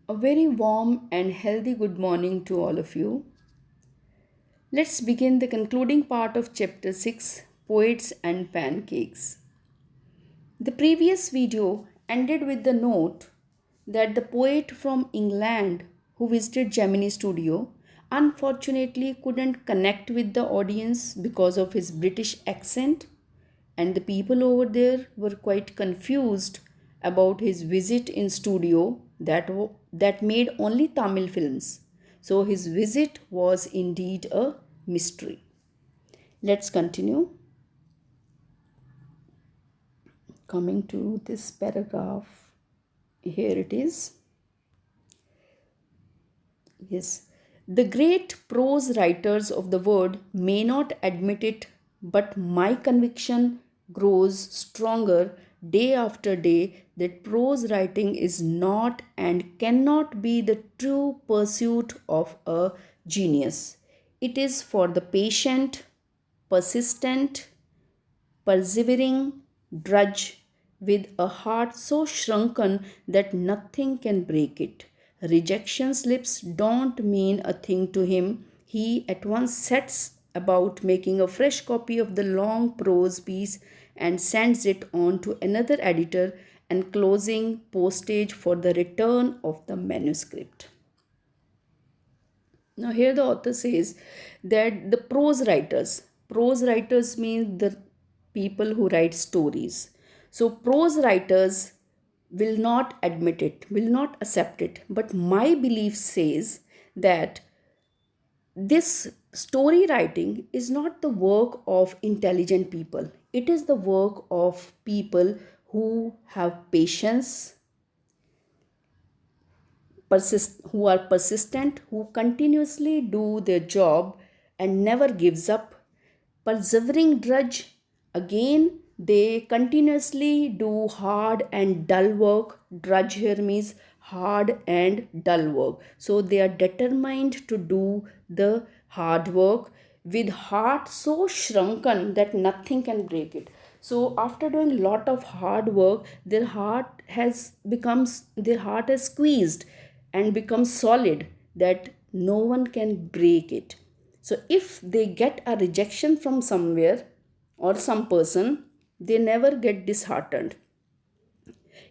A very warm and healthy good morning to all of you. Let's begin the concluding part of Chapter 6, Poets and Pancakes. The previous video ended with the note that the poet from England who visited Gemini Studio unfortunately couldn't connect with the audience because of his British accent, and the people over there were quite confused about his visit in studio that made only Tamil films. So his visit was indeed a mystery. Let's continue. Coming to this paragraph, here it is. Yes, the great prose writers of the world may not admit it, but my conviction grows stronger day after day that prose writing is not and cannot be the true pursuit of a genius. It is for the patient, persistent, persevering drudge with a heart so shrunken that nothing can break it. Rejection slips don't mean a thing to him. He at once sets about making a fresh copy of the long prose piece and sends it on to another editor, enclosing postage for the return of the manuscript. Now, here the author says that the prose writers mean the people who write stories. So, prose writers will not admit it, will not accept it. But my belief says that this story writing is not the work of intelligent people, it is the work of people who have patience, who are persistent, who continuously do their job and never gives up. Persevering drudge, again they continuously do hard and dull work. Drudge here means hard and dull work, so they are determined to do the hard work with heart so shrunken that nothing can break it. So after doing a lot of hard work, their heart has squeezed and become solid that no one can break it. So if they get a rejection from somewhere or some person, they never get disheartened.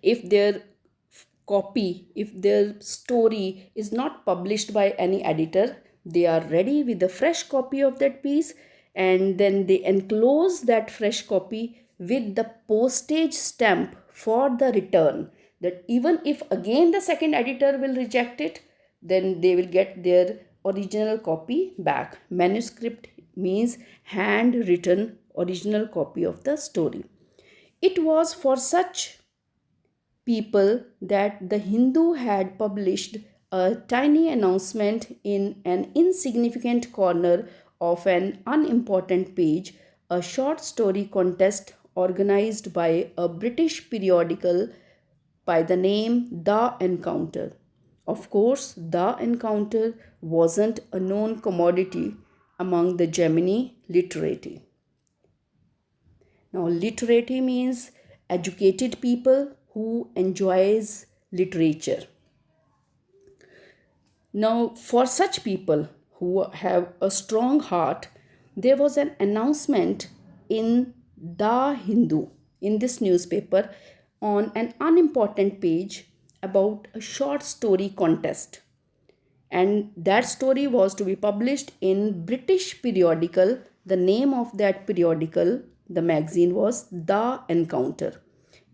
If their if their story is not published by any editor, they are ready with a fresh copy of that piece, and then they enclose that fresh copy with the postage stamp for the return. That even if again the second editor will reject it, then they will get their original copy back. Manuscript means handwritten original copy of the story. It was for such people that the Hindu had published a tiny announcement in an insignificant corner of an unimportant page, a short story contest organized by a British periodical by the name The Encounter. Of course, The Encounter wasn't a known commodity among the Gemini literati. Now, literati means educated people who enjoys literature. Now, for such people who have a strong heart, there was an announcement in The Hindu, in this newspaper, on an unimportant page about a short story contest. And that story was to be published in British periodical. The name of that periodical, the magazine, was The Encounter,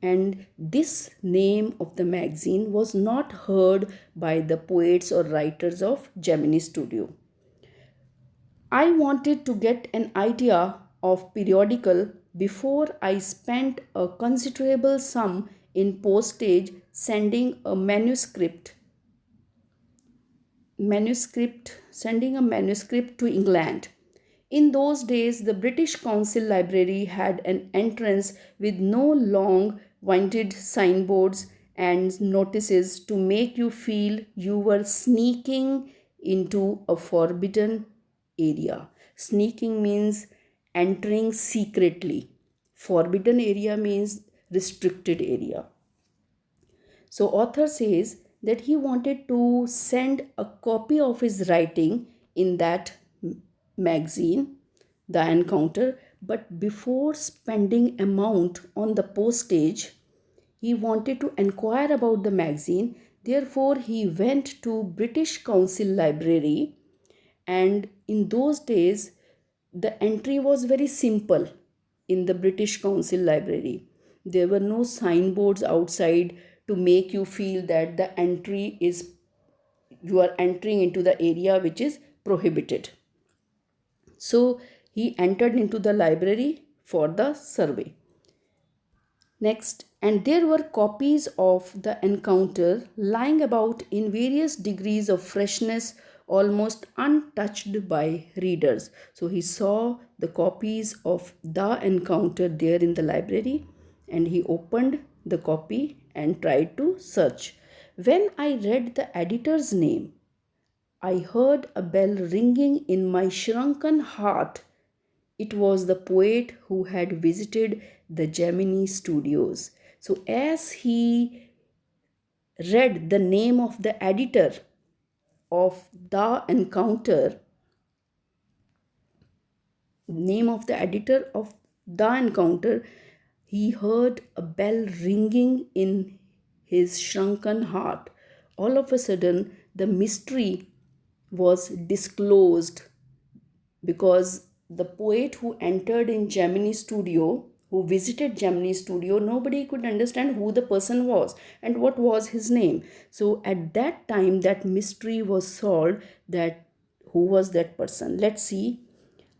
and this name of the magazine was not heard by the poets or writers of Gemini Studio. I wanted to get an idea of periodical before I spent a considerable sum in postage sending a manuscript to England. In those days, the British Council Library had an entrance with no long winded signboards and notices to make you feel you were sneaking into a forbidden area. Sneaking means entering secretly. Forbidden area means restricted area. So author says that he wanted to send a copy of his writing in that magazine, The Encounter, but before spending amount on the postage, he wanted to inquire about the magazine. Therefore, he went to British Council Library, and in those days the entry was very simple. In the British Council Library, there were no signboards outside to make you feel that the entry is, you are entering into the area which is prohibited. So he entered into the library for the survey. Next, and there were copies of the encounter lying about in various degrees of freshness, almost untouched by readers. So he saw the copies of the encounter there in the library, and he opened the copy and tried to search. When I read the editor's name, I heard a bell ringing in my shrunken heart. It was the poet who had visited the Gemini studios. So, as he read the name of the editor of the encounter, name of the editor of the encounter, he heard a bell ringing in his shrunken heart. All of a sudden, the mystery was disclosed, because the poet who entered in Gemini studio, who visited Gemini studio, nobody could understand who the person was and what was his name. So at that time, that mystery was solved, that who was that person. Let's see.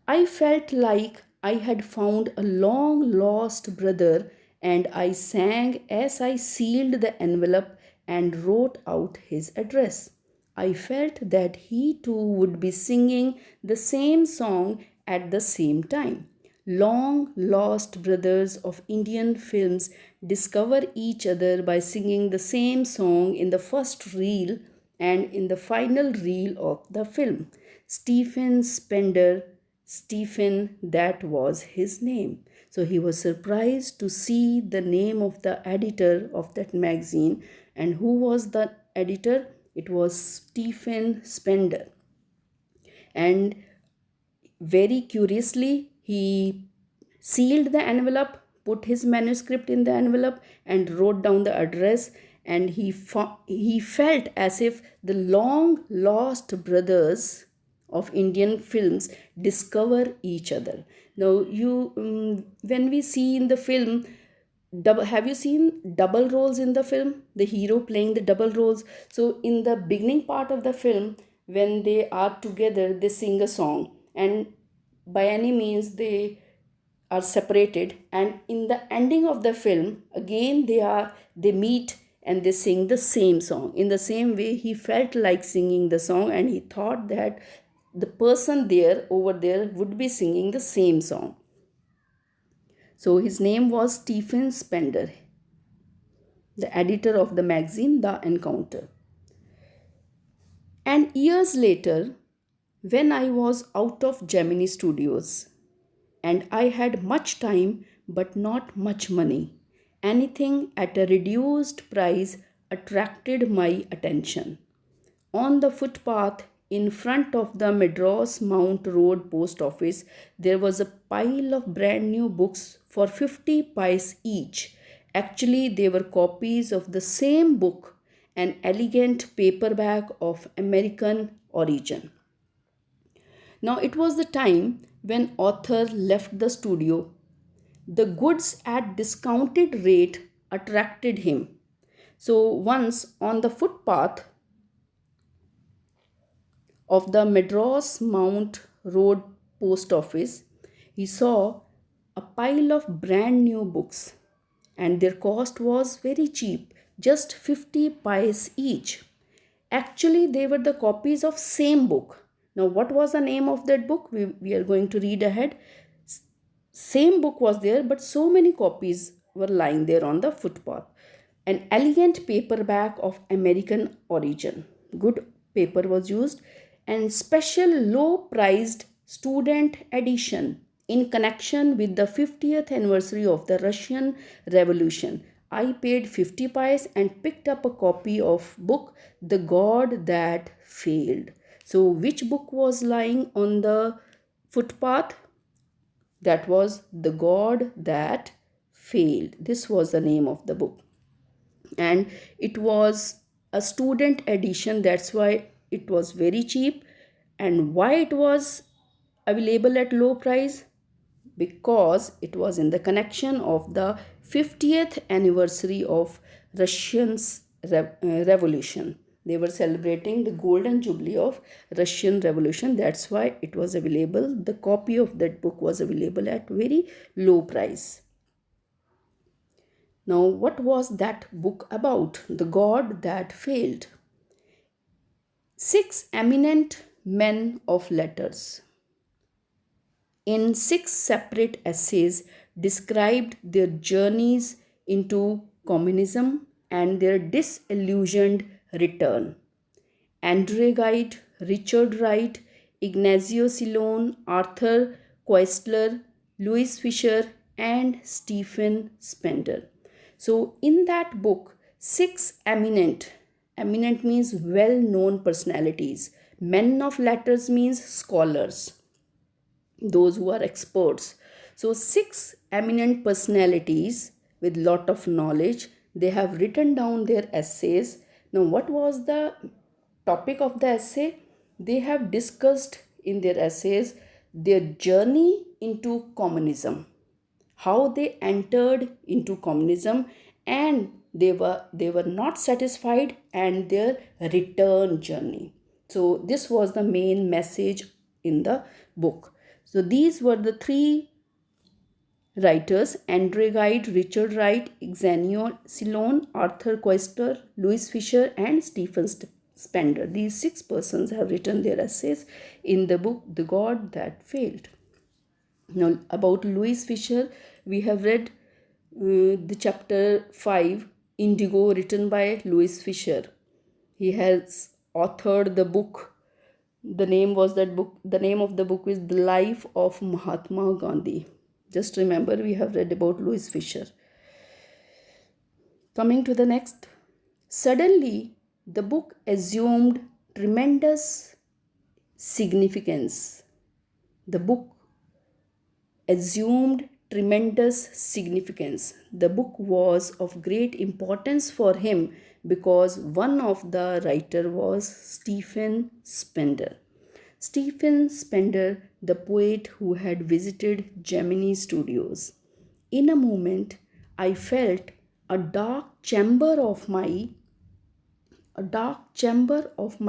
I felt like I had found a long lost brother, and I sang as I sealed the envelope and wrote out his address. I felt that he too would be singing the same song at the same time. Long lost brothers of Indian films discover each other by singing the same song in the first reel and in the final reel of the film. Stephen Spender, Stephen, that was his name. So he was surprised to see the name of the editor of that magazine. And who was the editor? It was Stephen Spender. And very curiously, he sealed the envelope, put his manuscript in the envelope, and wrote down the address. And he felt as if the long lost brothers of Indian films discover each other. Now, when we see in the film, have you seen double roles in the film, the hero playing the double roles? So in the beginning part of the film, when they are together, they sing a song, and by any means they are separated, and in the ending of the film again they meet and they sing the same song. In the same way, he felt like singing the song, and he thought that the person there over there would be singing the same song. So his name was Stephen Spender, the editor of the magazine The Encounter. And years later, when I was out of Gemini Studios and I had much time but not much money, anything at a reduced price attracted my attention. On the footpath in front of the Madras Mount Road post office, there was a pile of brand new books for 50 pice each. Actually, they were copies of the same book, an elegant paperback of American origin. Now, it was the time when author left the studio. The goods at discounted rate attracted him. So once on the footpath of the Madras Mount Road post office, he saw a pile of brand new books, and their cost was very cheap, just 50 pice each. Actually, they were the copies of same book. Now, what was the name of that book? We are going to read ahead. Same book was there, but so many copies were lying there on the footpath. An elegant paperback of American origin. Good paper was used, and special low priced student edition in connection with the 50th anniversary of the Russian Revolution. I paid 50 pies and picked up a copy of book The God That Failed. So which book was lying on the footpath? That was The God That Failed. This was the name of the book. And it was a student edition, that's why it was very cheap. And why it was available at low price? Because it was in the connection of the 50th anniversary of Russian's revolution. They were celebrating the golden jubilee of Russian revolution. That's why it was available. The copy of that book was available at very low price. Now, what was that book about? The God That Failed. Six eminent men of letters, in six separate essays, described their journeys into communism and their disillusioned return. Andre Gide, Richard Wright, Ignazio Silone, Arthur Koestler, Louis Fisher, and Stephen Spender. So, in that book, six eminent means well known personalities, men of letters means scholars, those who are experts. So six eminent personalities with lot of knowledge, they have written down their essays. Now what was the topic of the essay? They have discussed in their essays their journey into communism, how they entered into communism, and they were not satisfied, and their return journey. So this was the main message in the book. So these were the three writers: Andre Gide, Richard Wright, Ignazio Silone, Arthur Koestler, Louis Fisher, and Stephen Spender. These six persons have written their essays in the book The God That Failed. Now, about Louis Fisher, we have read the chapter 5, Indigo, written by Louis Fisher. He has authored the book. The name of the book is The Life of Mahatma Gandhi. Just remember, we have read about Louis Fisher. Coming to the next. Suddenly, the book assumed tremendous significance. The book assumed tremendous significance. The book was of great importance for him because one of the writer was Stephen Spender. Stephen Spender, the poet who had visited Gemini Studios. In a moment, I felt a dark chamber of my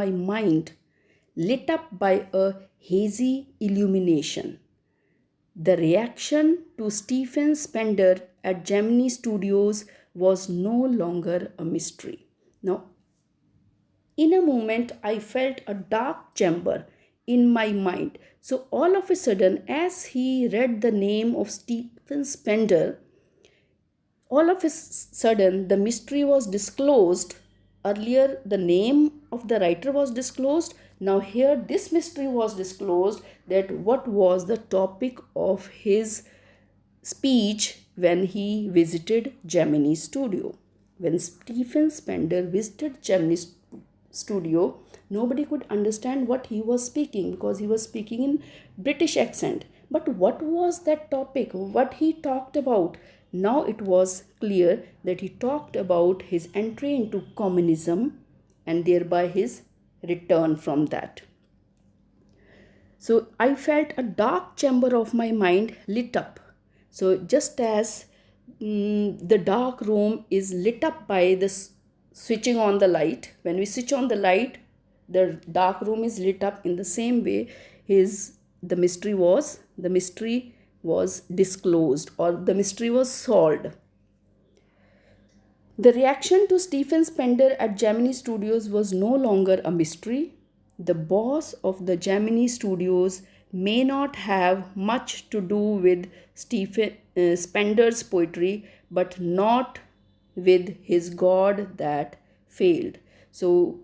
mind lit up by a hazy illumination. The reaction to Stephen Spender at Gemini Studios was no longer a mystery. Now, in a moment, I felt a dark chamber in my mind. So, all of a sudden, as he read the name of Stephen Spender, all of a sudden the mystery was disclosed. Earlier, the name of the writer was disclosed. Now, here, this mystery was disclosed, that what was the topic of his speech when he visited Gemini Studio. When Stephen Spender visited Gemini Studio, nobody could understand what he was speaking because he was speaking in British accent. But what was that topic? What he talked about? Now it was clear that he talked about his entry into communism and thereby his return from that. So I felt a dark chamber of my mind lit up. So just as the dark room is lit up by this switching on the light, when we switch on the light, the dark room is lit up. In the same way, the mystery was disclosed, or the mystery was solved. The reaction to Stephen Spender at Gemini Studios was no longer a mystery. The boss of the Gemini Studios may not have much to do with Stephen Spender's poetry, but not with his God that failed. So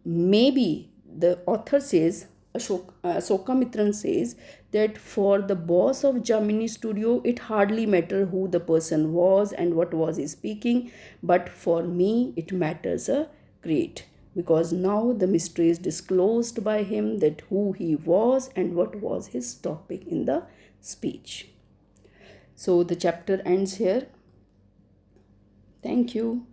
maybe the author says Ashoka Mitran says that for the boss of Gemini Studio, it hardly mattered who the person was and what was he speaking, but for me, it matters a great, because now the mystery is disclosed by him, that who he was and what was his topic in the speech. So the chapter ends here. Thank you.